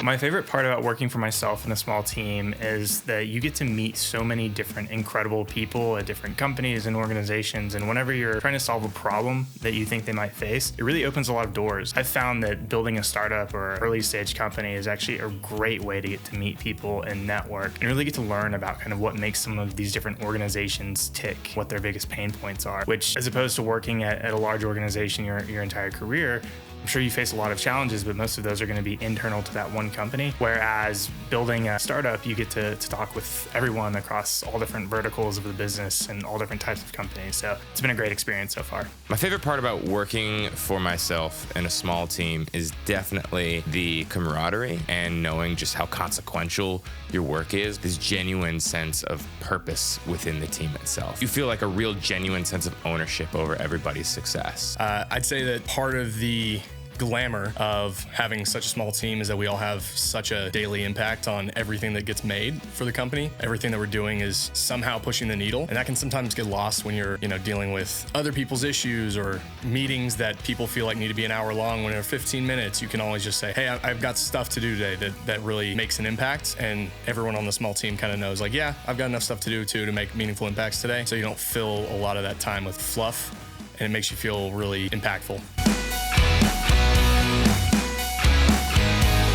My favorite part about working for myself in a small team is that you get to meet so many different incredible people at different companies and organizations. And whenever you're trying to solve a problem that you think they might face, it really opens a lot of doors. I've found that building a startup or early stage company is actually a great way to get to meet people and network and really get to learn about kind of what makes some of these different organizations tick, what their biggest pain points are, which as opposed to working at a large organization your entire career, I'm sure you face a lot of challenges, but most of those are going to be internal to that one company. Whereas building a startup, you get to talk with everyone across all different verticals of the business and all different types of companies. So it's been a great experience so far. My favorite part about working for myself in a small team is definitely the camaraderie and knowing just how consequential your work is. This genuine sense of purpose within the team itself. You feel like a real genuine sense of ownership over everybody's success. I'd say that part of the glamour of having such a small team is that we all have such a daily impact on everything that gets made for the company. Everything that we're doing is somehow pushing the needle, and that can sometimes get lost when you're, dealing with other people's issues or meetings that people feel like need to be an hour long when they're 15 minutes. You can always just say, hey, I've got stuff to do today that really makes an impact, and everyone on the small team kind of knows, like, yeah, I've got enough stuff to do too to make meaningful impacts today, so you don't fill a lot of that time with fluff, and it makes you feel really impactful.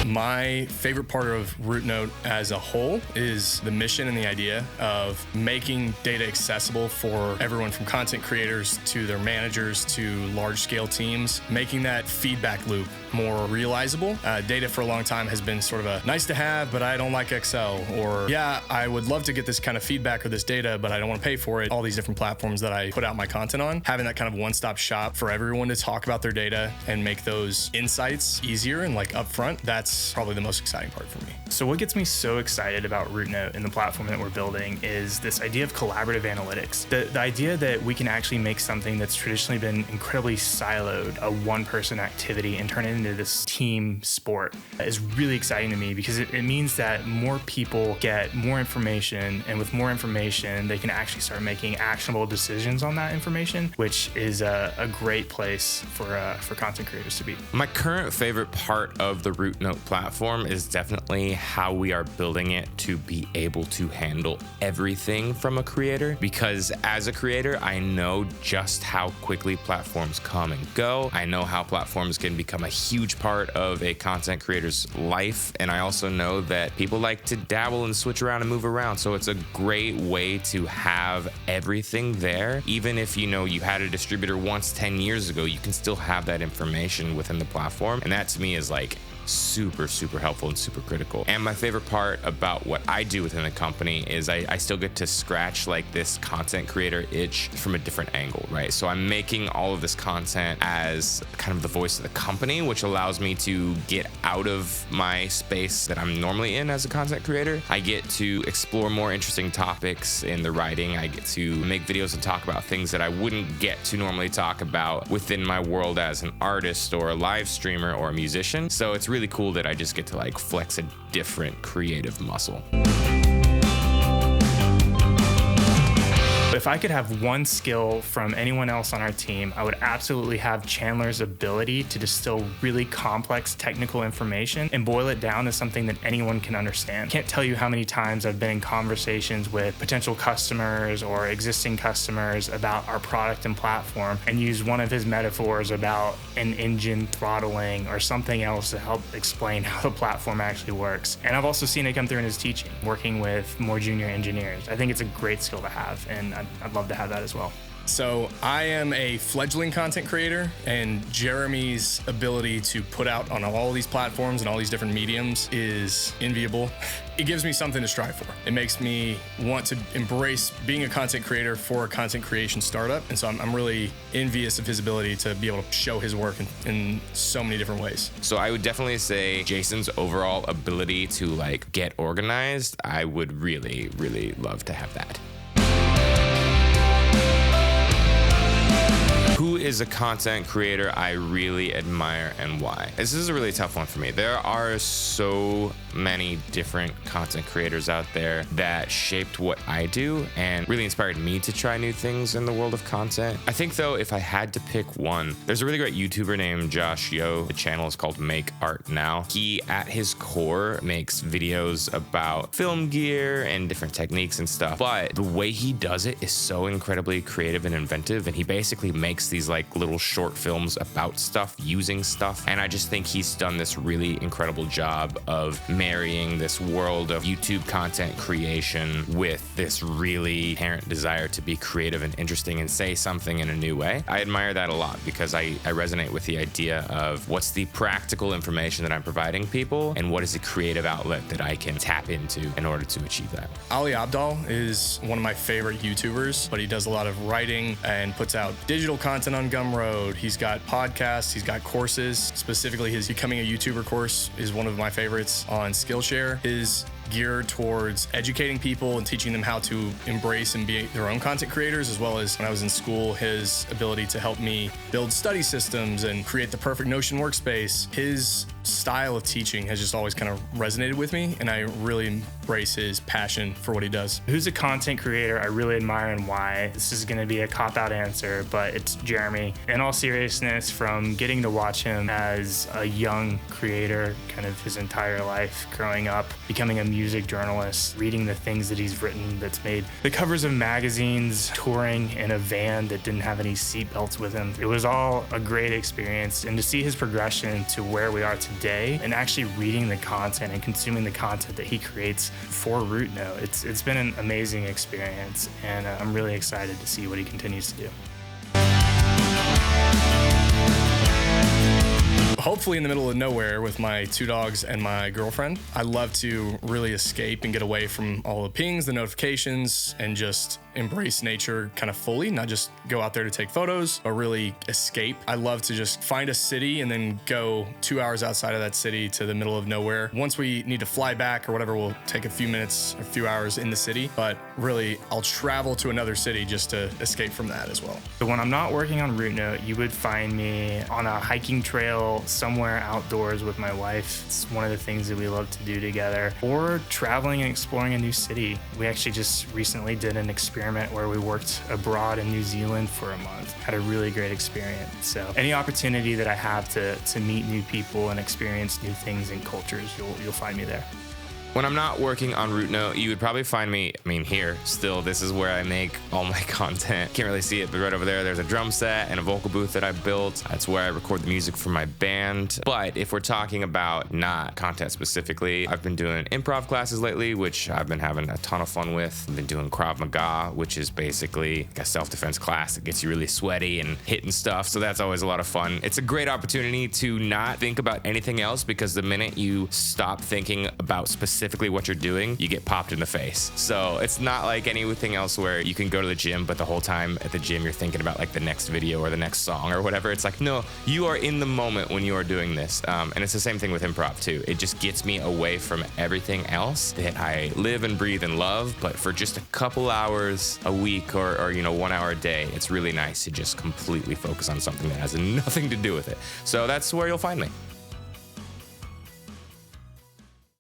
My favorite part of RootNote as a whole is the mission and the idea of making data accessible for everyone from content creators to their managers to large-scale teams, making that feedback loop more realizable. Data for a long time has been sort of a nice to have, but I don't like Excel, or yeah, I would love to get this kind of feedback or this data, but I don't want to pay for it. All these different platforms that I put out my content on, having that kind of one-stop shop for everyone to talk about their data and make those insights easier and like upfront, that's probably the most exciting part for me. So what gets me so excited about RootNote and the platform that we're building is this idea of collaborative analytics. The idea that we can actually make something that's traditionally been incredibly siloed, a one-person activity, and turn it into this team sport is really exciting to me, because it means that more people get more information, and with more information, they can actually start making actionable decisions on that information, which is a great place for content creators to be. My current favorite part of the RootNote platform is definitely how we are building it to be able to handle everything from a creator, because as a creator, I know just how quickly platforms come and go. I know how platforms can become a huge part of a content creator's life, and I also know that people like to dabble and switch around and move around, so it's a great way to have everything there. Even if you had a distributor once 10 years ago, you can still have that information within the platform, and that to me is like super helpful and super critical. And my favorite part about what I do within the company is I still get to scratch like this content creator itch from a different angle, right? So I'm making all of this content as kind of the voice of the company, which allows me to get out of my space that I'm normally in as a content creator. I get to explore more interesting topics in the writing. I get to make videos and talk about things that I wouldn't get to normally talk about within my world as an artist or a live streamer or a musician. So it's really cool that I just get to like flex a different creative muscle. If I could have one skill from anyone else on our team, I would absolutely have Chandler's ability to distill really complex technical information and boil it down to something that anyone can understand. I can't tell you how many times I've been in conversations with potential customers or existing customers about our product and platform and use one of his metaphors about an engine throttling or something else to help explain how the platform actually works. And I've also seen it come through in his teaching, working with more junior engineers. I think it's a great skill to have, and I'd love to have that as well. So I am a fledgling content creator, and Jeremy's ability to put out on all these platforms and all these different mediums is enviable. It gives me something to strive for. It makes me want to embrace being a content creator for a content creation startup. And so I'm really envious of his ability to be able to show his work in so many different ways. So I would definitely say Jason's overall ability to like get organized, I would really love to have that. Who is a content creator I really admire and why? This is a really tough one for me. There are so many different content creators out there that shaped what I do and really inspired me to try new things in the world of content. I think though, if I had to pick one, there's a really great YouTuber named Josh Yo. The channel is called Make Art Now. He, at his core, makes videos about film gear and different techniques and stuff, but the way he does it is so incredibly creative and inventive, and he basically makes these like little short films about stuff, using stuff, and I just think he's done this really incredible job of marrying this world of YouTube content creation with this really inherent desire to be creative and interesting and say something in a new way. I admire that a lot because I resonate with the idea of what's the practical information that I'm providing people and what is the creative outlet that I can tap into in order to achieve that. Ali Abdaal is one of my favorite YouTubers, but he does a lot of writing and puts out digital content on Gumroad. He's got podcasts, he's got courses. Specifically, his Becoming a YouTuber course is one of my favorites on Skillshare. His geared towards educating people and teaching them how to embrace and be their own content creators, as well as when I was in school, his ability to help me build study systems and create the perfect Notion workspace. His style of teaching has just always kind of resonated with me, and I really embrace his passion for what he does. Who's a content creator I really admire and why? This is going to be a cop-out answer, but it's Jeremy. In all seriousness, from getting to watch him as a young creator, kind of his entire life growing up, becoming a music journalist, reading the things that he's written that's made the covers of magazines, touring in a van that didn't have any seatbelts with him. It was all a great experience, and to see his progression to where we are today and actually reading the content and consuming the content that he creates for RootNote, it's been an amazing experience, and I'm really excited to see what he continues to do. Hopefully in the middle of nowhere with my 2 dogs and my girlfriend. I love to really escape and get away from all the pings, the notifications, and just embrace nature kind of fully, not just go out there to take photos, but really escape. I love to just find a city and then go 2 hours outside of that city to the middle of nowhere. Once we need to fly back or whatever, we'll take a few minutes, a few hours in the city, but really I'll travel to another city just to escape from that as well. So when I'm not working on RootNote, you would find me on a hiking trail somewhere outdoors with my wife. It's one of the things that we love to do together, or traveling and exploring a new city. We actually just recently did an experiment where we worked abroad in New Zealand for a month. Had a really great experience. So any opportunity that I have to meet new people and experience new things and cultures, you'll find me there. When I'm not working on RootNote, you would probably find me, here still. This is where I make all my content. Can't really see it, but right over there, there's a drum set and a vocal booth that I built. That's where I record the music for my band. But if we're talking about not content specifically, I've been doing improv classes lately, which I've been having a ton of fun with. I've been doing Krav Maga, which is basically like a self-defense class that gets you really sweaty and hitting stuff. So that's always a lot of fun. It's a great opportunity to not think about anything else, because the minute you stop thinking about specifically what you're doing, you get popped in the face. So it's not like anything else where you can go to the gym, but the whole time at the gym you're thinking about like the next video or the next song or whatever. It's like, no, you are in the moment when you are doing this. And it's the same thing with improv too. It just gets me away from everything else that I live and breathe and love. But for just a couple hours a week or 1 hour a day, it's really nice to just completely focus on something that has nothing to do with it. So that's where you'll find me.